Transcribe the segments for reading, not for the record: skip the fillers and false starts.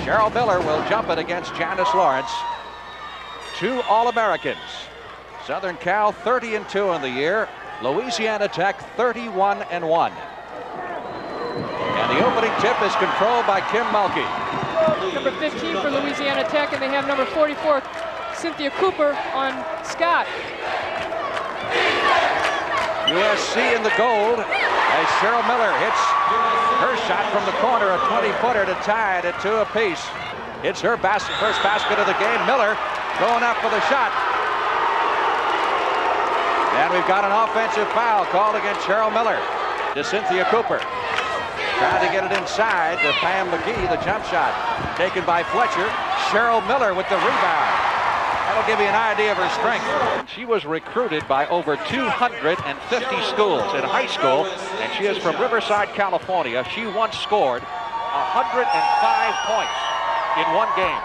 Cheryl Miller will jump it against Janice Lawrence. 2 All-Americans. Southern Cal 30-2 in the year. Louisiana Tech 31-1. And the opening tip is controlled by Kim Mulkey. Number 15 for Louisiana Tech, and they have number 44, Cynthia Cooper, on Scott. USC in the gold as Cheryl Miller hits her shot from the corner, a 20-footer to tie it at 2 apiece. It's her first basket of the game. Miller going up for the shot. And we've got an offensive foul called against Cheryl Miller to Cynthia Cooper. Trying to get it inside to Pam McGee, the jump shot taken by Fletcher. Cheryl Miller with the rebound. That'll give you an idea of her strength. She was recruited by over 250 schools in high school, and she is from Riverside, California. She once scored 105 points in one game.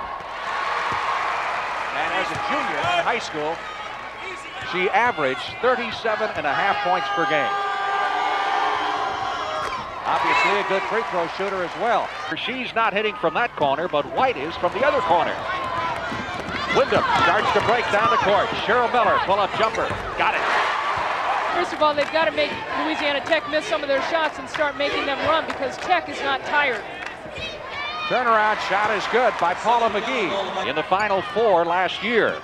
And as a junior in high school, she averaged 37.5 points per game. Obviously a good free throw shooter as well. She's not hitting from that corner, but White is from the other corner. Wyndham starts to break down the court. Cheryl Miller, pull-up jumper. Got it. First of all, they've got to make Louisiana Tech miss some of their shots and start making them run, because Tech is not tired. Turnaround shot is good by Paula McGee in the Final Four last year.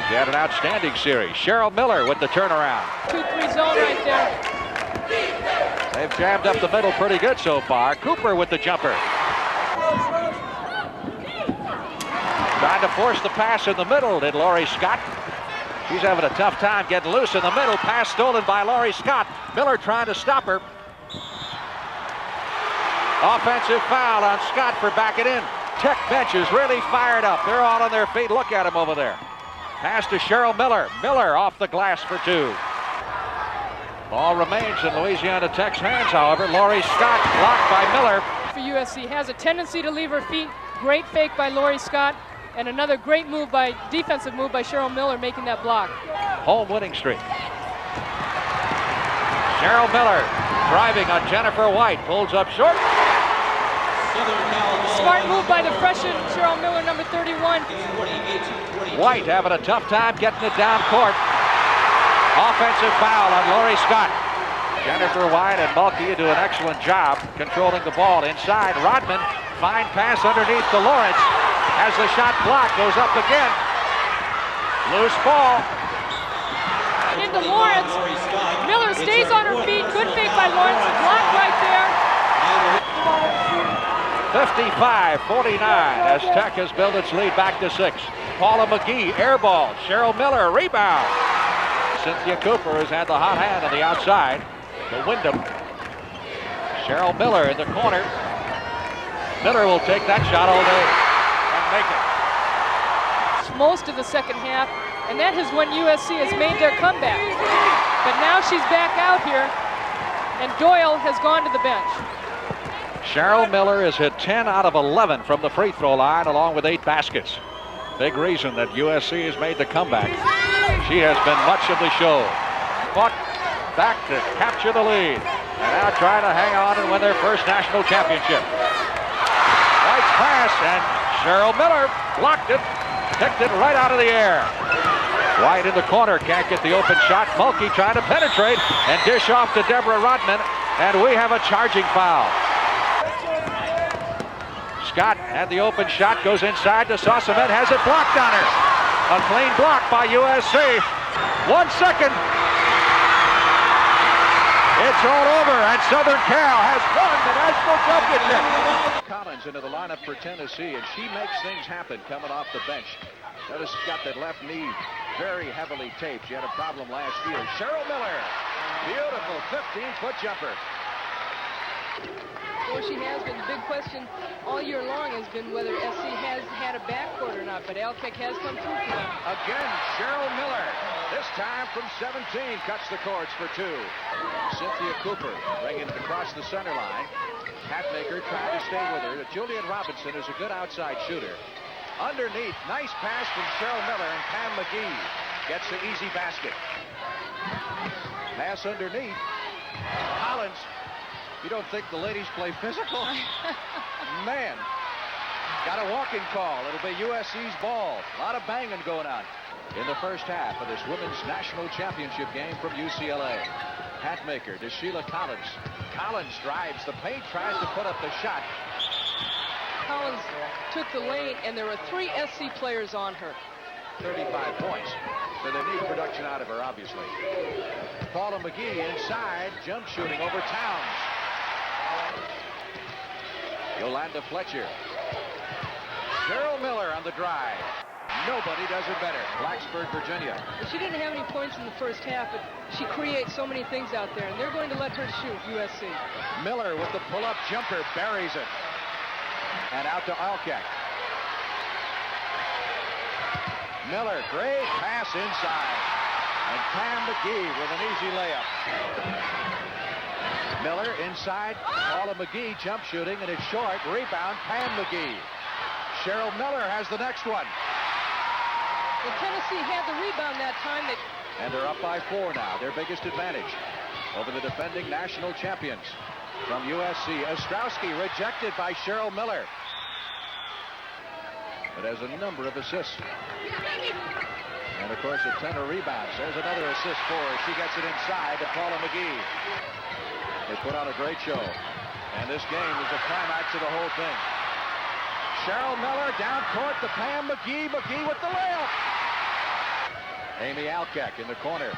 She had an outstanding series. Cheryl Miller with the turnaround. 2-3 zone right there. They've jammed up the middle pretty good so far. Cooper with the jumper. Trying to force the pass in the middle, did Laurie Scott. She's having a tough time getting loose in the middle. Pass stolen by Laurie Scott. Miller trying to stop her. Offensive foul on Scott for backing in. Tech bench is really fired up. They're all on their feet. Look at them over there. Pass to Cheryl Miller. Miller off the glass for 2. Ball remains in Louisiana Tech's hands, however. Laurie Scott blocked by Miller. For USC, has a tendency to leave her feet. Great fake by Laurie Scott, and another great defensive move by Cheryl Miller, making that block. Home winning streak. Cheryl Miller driving on Jennifer White, pulls up short. Smart move by the freshman Cheryl Miller, number 31. White having a tough time getting it down court. Offensive foul on Laurie Scott. Jennifer White and Mulkey do an excellent job controlling the ball inside. Rodman, fine pass underneath to Lawrence. Has the shot blocked, goes up again. Loose ball. Into Lawrence. Miller stays on her feet. Good fake by Lawrence. Blocked right there. 55-49 as Tech has built its lead back to 6. Paula McGee, air ball. Cheryl Miller, rebound. Cynthia Cooper has had the hot hand on the outside to Wyndham. Cheryl Miller in the corner. Miller will take that shot all day and make it. Most of the second half, and that is when USC has made their comeback. But now she's back out here, and Doyle has gone to the bench. Cheryl Miller has hit 10 out of 11 from the free throw line, along with 8 baskets. Big reason that USC has made the comeback. She has been much of the show. Fought back to capture the lead, and now trying to hang on and win their first national championship. White's pass, and Cheryl Miller blocked it, kicked it right out of the air. White in the corner, can't get the open shot. Mulkey trying to penetrate and dish off to Deborah Rodman, and we have a charging foul. Scott had the open shot, goes inside to Saucemet, has it blocked on her. A clean block by USC. 1 second. It's all over, and Southern Cal has won the national championship. Collins into the lineup for Tennessee, and she makes things happen coming off the bench. Notice she's got that left knee very heavily taped. She had a problem last year. Cheryl Miller, beautiful 15-foot jumper. Well, she has been. The big question all year long has been whether SC has had a backcourt or not, but Alkek has come through for them. Again, Cheryl Miller, this time from 17, cuts the cords for 2. Cynthia Cooper bringing it across the center line. Hatmaker trying to stay with her. Julian Robinson is a good outside shooter. Underneath, nice pass from Cheryl Miller, and Pam McGee gets the easy basket. Pass underneath. Collins. You don't think the ladies play physical? Man, Got a walking call. It'll be USC's ball. A lot of banging going on in the first half of this women's national championship game from UCLA. Hatmaker to Sheila Collins. Collins drives the paint, tries to put up the shot. Collins took the lane, and there were 3 SC players on her. 35 points. So they need production out of her, obviously. Paula McGee inside, jump shooting over Towns. Yolanda Fletcher. Cheryl Miller on the drive. Nobody does it better. Blacksburg, Virginia. She didn't have any points in the first half, but she creates so many things out there, and they're going to let her shoot, USC. Miller with the pull-up jumper, buries it. And out to Alkek. Miller, great pass inside. And Pam McGee with an easy layup. Miller inside. Paula McGee jump shooting, and it's short. Rebound, Pam McGee. Cheryl Miller has the next one. Well, Tennessee had the rebound that time. And they're up by 4 now, their biggest advantage over the defending national champions. From USC, Ostrowski rejected by Cheryl Miller. But has a number of assists. And of course, a ton of rebounds. There's another assist for her. She gets it inside to Paula McGee. They put on a great show. And this game is the climax of the whole thing. Cheryl Miller down court to Pam McGee. McGee with the layup. Amy Alkek in the corner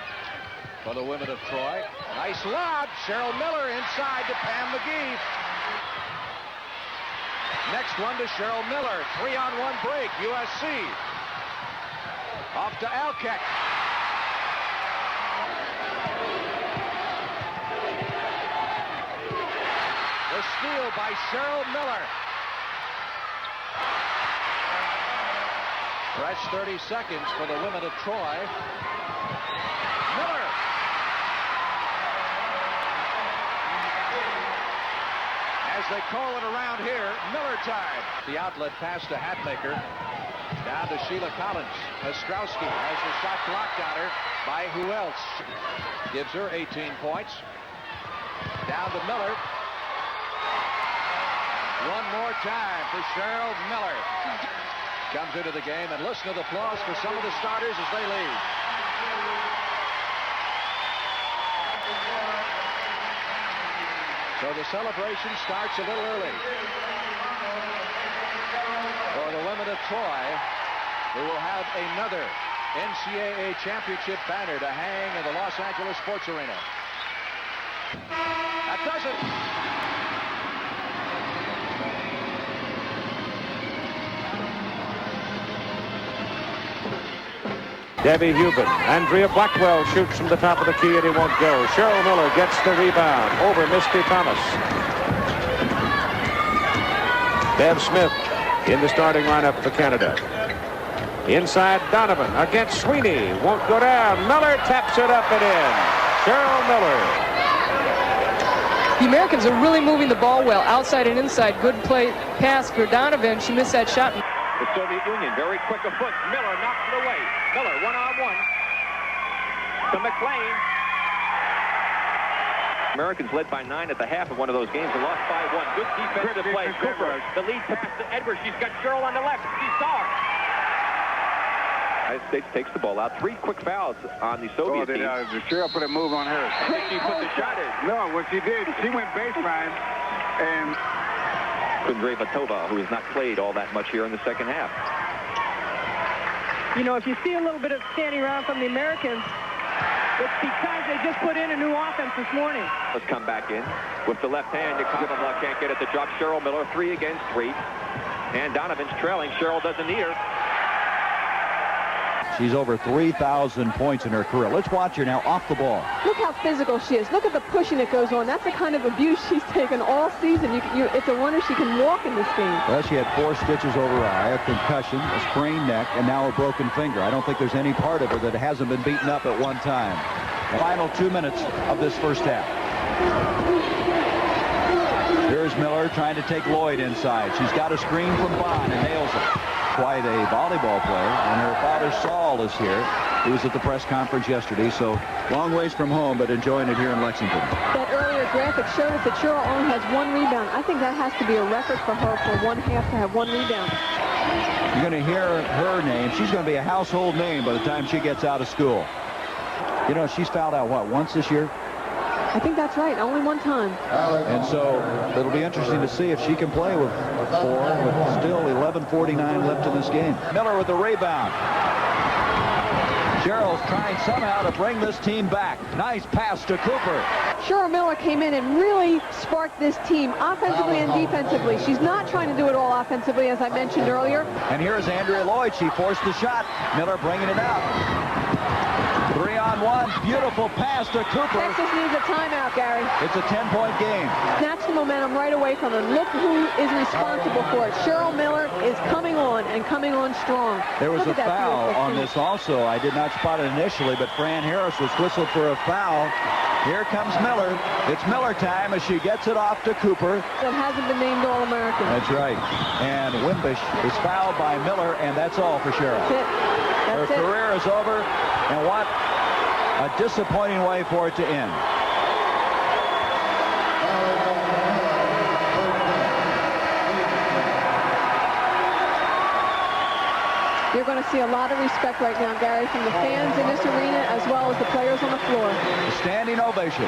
for the women of Troy. Nice lob. Cheryl Miller inside to Pam McGee. Next one to Cheryl Miller. 3-on-1 break. USC. Off to Alkek. The steal by Cheryl Miller. Fresh 30 seconds for the women of Troy. Miller. As they call it around here, Miller time. The outlet pass to Hatmaker. Down to Sheila Collins. Ostrowski has the shot blocked on her by who else? Gives her 18 points. Down to Miller. One more time for Cheryl Miller. Comes into the game, and listen to the applause for some of the starters as they leave. So the celebration starts a little early for the women of Troy, who will have another NCAA Championship banner to hang in the Los Angeles Sports Arena. That does it. Debbie Hubin. Andrea Blackwell shoots from the top of the key, and he won't go. Cheryl Miller gets the rebound over Misty Thomas. Bev Smith in the starting lineup for Canada. Inside Donovan against Sweeney. Won't go down. Miller taps it up and in. Cheryl Miller. The Americans are really moving the ball well, outside and inside. Good play pass for Donovan. She missed that shot. The Soviet Union, very quick of foot. Miller knocks it away. Miller, one-on-one. To McLean. Americans led by 9 at the half of one of those games and lost by 1. Good defensive play. Cooper, the lead pass to Edwards. She's got Cheryl on the left. She saw her. United States takes the ball out. 3 quick fouls on the Soviet team. Cheryl put a move on her. I think she put the shot in. No, what she did, she went baseline and... Kundrevatova, who has not played all that much here in the second half. You know, if you see a little bit of standing around from the Americans, it's because they just put in a new offense this morning. Let's come back in with the left hand. Yakubov can't get it to drop. Cheryl Miller, 3 against 3. And Donovan's trailing. Cheryl doesn't need her. She's over 3,000 points in her career. Let's watch her now off the ball. Look how physical she is. Look at the pushing that goes on. That's the kind of abuse she's taken all season. It's a wonder she can walk in this game. Well, she had 4 stitches over her eye, a concussion, a sprained neck, and now a broken finger. I don't think there's any part of her that hasn't been beaten up at one time. The final 2 minutes of this first half. Here's Miller trying to take Lloyd inside. She's got a screen from Bond and nails it. Quite a volleyball player, and her father Saul is here. He was at the press conference yesterday, so long ways from home, but enjoying it here in Lexington. That earlier graphic showed us that Cheryl only has 1 rebound. I think that has to be a record for her for one half to have 1 rebound. You're going to hear her name. She's going to be a household name by the time she gets out of school. You know, she's fouled out, what, once this year? I think that's right. Only 1 time. And so it'll be interesting to see if she can play with 4 with still 11:49 left in this game. Miller with the rebound. Cheryl's trying somehow to bring this team back. Nice pass to Cooper. Cheryl Miller came in and really sparked this team offensively and defensively. She's not trying to do it all offensively, as I mentioned earlier. And here's Andrea Lloyd. She forced the shot. Miller bringing it out. 3-on-1. Beautiful pass to Cooper. Texas needs a timeout, Gary. It's a 10-point game. Snatch the momentum right away from them. Look who is responsible for it. Cheryl Miller is coming on and coming on strong. There was Look a at that foul beautiful on feat. this also. I did not spot it initially, but Fran Harris was whistled for a foul. Here comes Miller. It's Miller time as she gets it off to Cooper. That hasn't been named All-American. That's right. And Wimbish is fouled by Miller, and that's all for Cheryl. That's it. Her That's it. career is over, and what a disappointing way for it to end. You're going to see a lot of respect right now, Gary, from the fans in this arena as well as the players on the floor. A standing ovation.